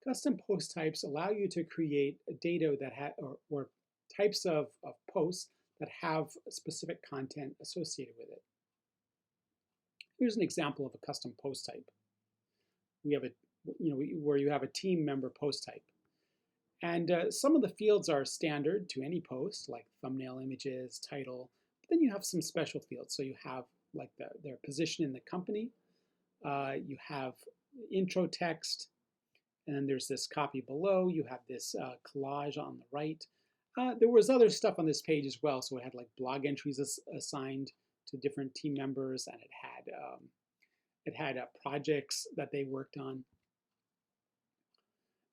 Custom post types allow you to create data that or types of posts that have specific content associated with it. Here's an example of a custom post type. We have where you have a team member post type. And some of the fields are standard to any post, like thumbnail images, title. But then you have some special fields. So you have like their position in the company. You have intro text, and then there's this copy below. You have this collage on the right. There was other stuff on this page as well. So it had like blog entries assigned to different team members, and it had projects that they worked on.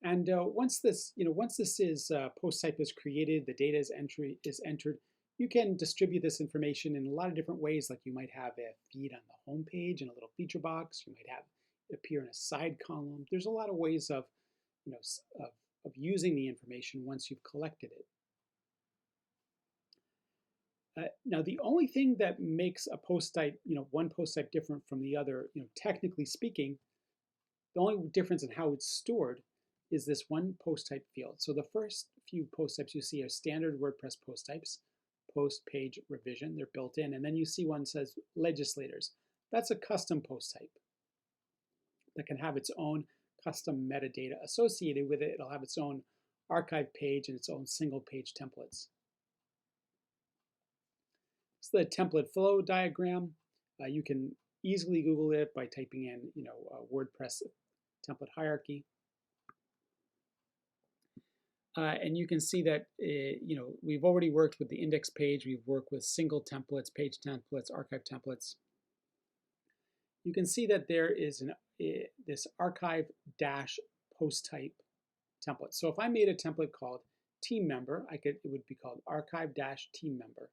And once this is post type is created, the data is entered. You can distribute this information in a lot of different ways. Like you might have a feed on the home page in a little feature box. You might have it appear in a side column. There's a lot of ways of using the information once you've collected it. Now, the only thing that makes a post type, one post type different from the other, technically speaking, the only difference in how it's stored is this one post type field. So the first few post types you see are standard WordPress post types, post page revision, they're built in. And then you see one says legislators. That's a custom post type that can have its own custom metadata associated with it. It'll have its own archive page and its own single page templates. It's the template flow diagram. You can easily Google it by typing in, WordPress template hierarchy. And you can see that, we've already worked with the index page. We've worked with single templates, page templates, archive templates. You can see that there is this archive dash post type template. So if I made a template called team member, it would be called archive dash team member.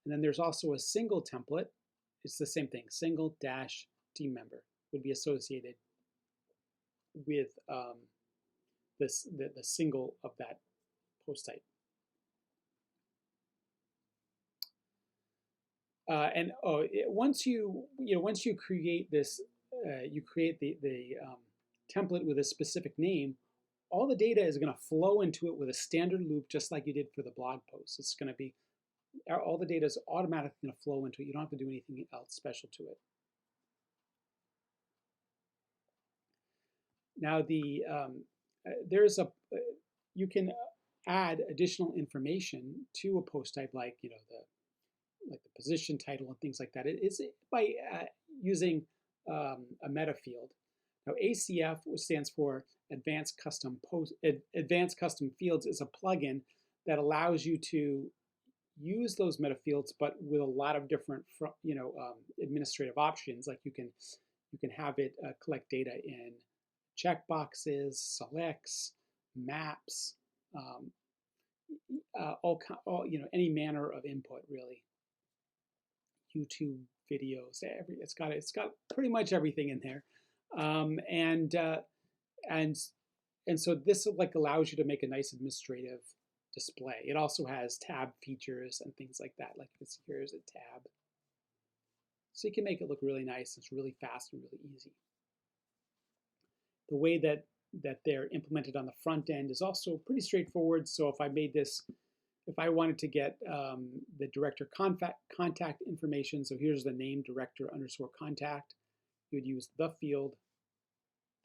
And then there's also a single template. It's the same thing, single dash team member would be associated with the single of that post type. Once you create this, you create the template with a specific name. All the data is going to flow into it with a standard loop, just like you did for the blog post. It's going to be all the data is automatically going to flow into it. You don't have to do anything else special to it. Now you can add additional information to a post type, like the position title and things like that. It is by using a meta field. Now ACF, which stands for Advanced Custom Fields, is a plugin that allows you to use those meta fields, but with a lot of different administrative options. Like you can have it collect data in checkboxes, selects, maps, any manner of input, really. YouTube videos, it's got pretty much everything in there, and so this allows you to make a nice administrative display. It also has tab features and things like that. Like here's a tab, so you can make it look really nice. It's really fast and really easy. The way that they're implemented on the front end is also pretty straightforward. So if I wanted to get the director contact information, so here's the name director_contact, you would use the field,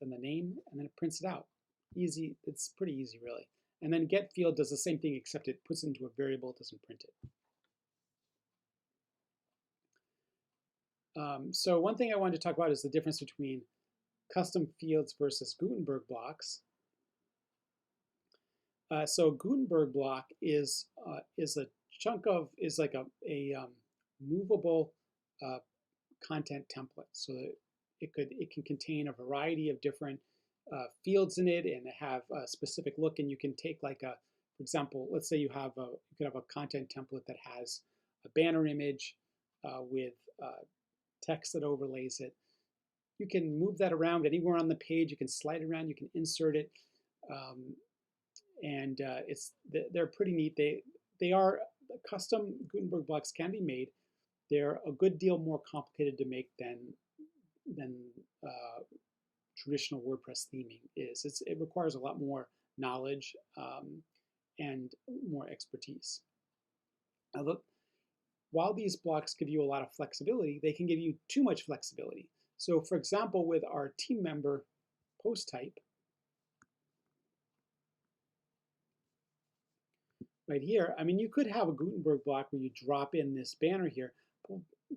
then the name, and then it prints it out. Easy, it's pretty easy really. And then get field does the same thing, except it puts it into a variable, it doesn't print it. So one thing I wanted to talk about is the difference between custom fields versus Gutenberg blocks. So Gutenberg block is like a movable content template. So it can contain a variety of different fields in it and have a specific look. And you can take for example, let's say you could have a content template that has a banner image with text that overlays it. You can move that around anywhere on the page. You can slide it around. You can insert it, and they're pretty neat. They are custom. Gutenberg blocks can be made. They're a good deal more complicated to make than traditional WordPress theming is. It requires a lot more knowledge and more expertise. Now, look, while these blocks give you a lot of flexibility, they can give you too much flexibility. So for example, with our team member post type, right here, I mean, you could have a Gutenberg block where you drop in this banner here,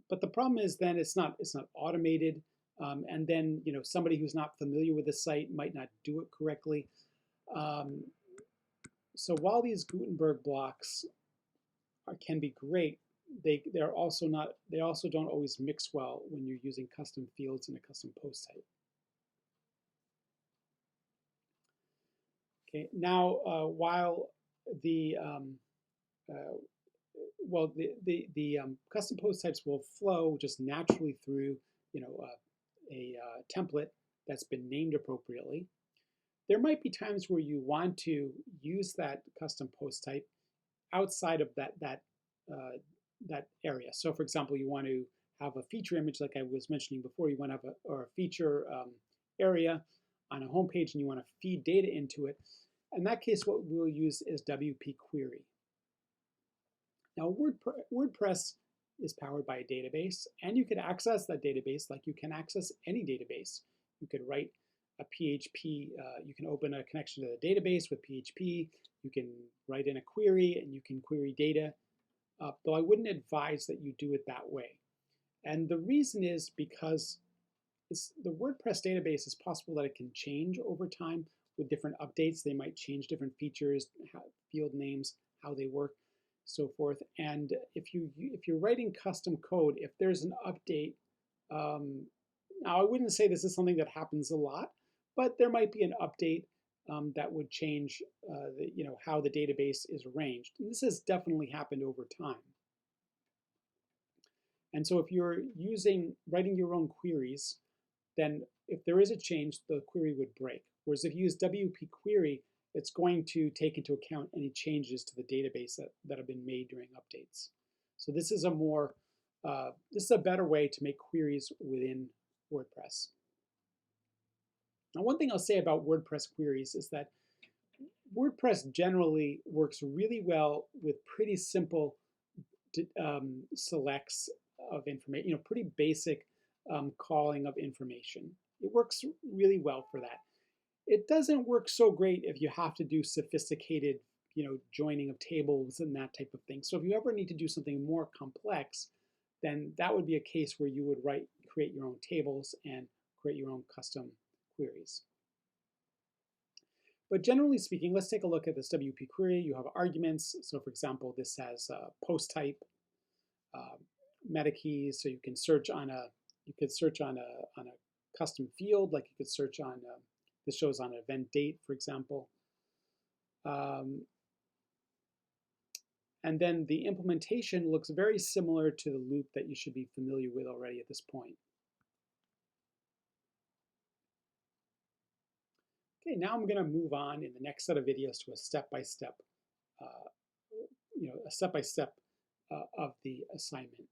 but the problem is then it's not automated, and then somebody who's not familiar with the site might not do it correctly. So while these Gutenberg blocks can be great, they also don't always mix well when you're using custom fields in a custom post type. Okay, now while the custom post types will flow just naturally through a template that's been named appropriately, there might be times where you want to use that custom post type outside of that area. So for example, you want to have a feature image like I was mentioning before. You want to have a feature area on a home page and you want to feed data into it. In that case, what we'll use is WP Query. Now WordPress is powered by a database, and you could access that database like you can access any database. You could write a PHP, you can open a connection to the database with PHP, you can write in a query and you can query data, though I wouldn't advise that you do it that way. And the reason is because the WordPress database is possible that it can change over time with different updates. They might change different features, field names, how they work, so forth. And if you're writing custom code, if there's an update, now I wouldn't say this is something that happens a lot, but there might be an update that would change how the database is arranged. And this has definitely happened over time. And so if you're writing your own queries, then if there is a change, the query would break. Whereas if you use WP Query, it's going to take into account any changes to the database that have been made during updates. So this is a better way to make queries within WordPress. Now, one thing I'll say about WordPress queries is that WordPress generally works really well with pretty simple selects of information, pretty basic calling of information. It works really well for that. It doesn't work so great if you have to do sophisticated, joining of tables and that type of thing. So if you ever need to do something more complex, then that would be a case where you would create your own tables and create your own custom queries. But generally speaking, let's take a look at this WP query. You have arguments. So for example, this has post type, meta keys. So you can search on a custom field, like you could search on this shows on an event date, for example. And then the implementation looks very similar to the loop that you should be familiar with already at this point. Okay, now I'm going to move on in the next set of videos to a step-by-step, of the assignment.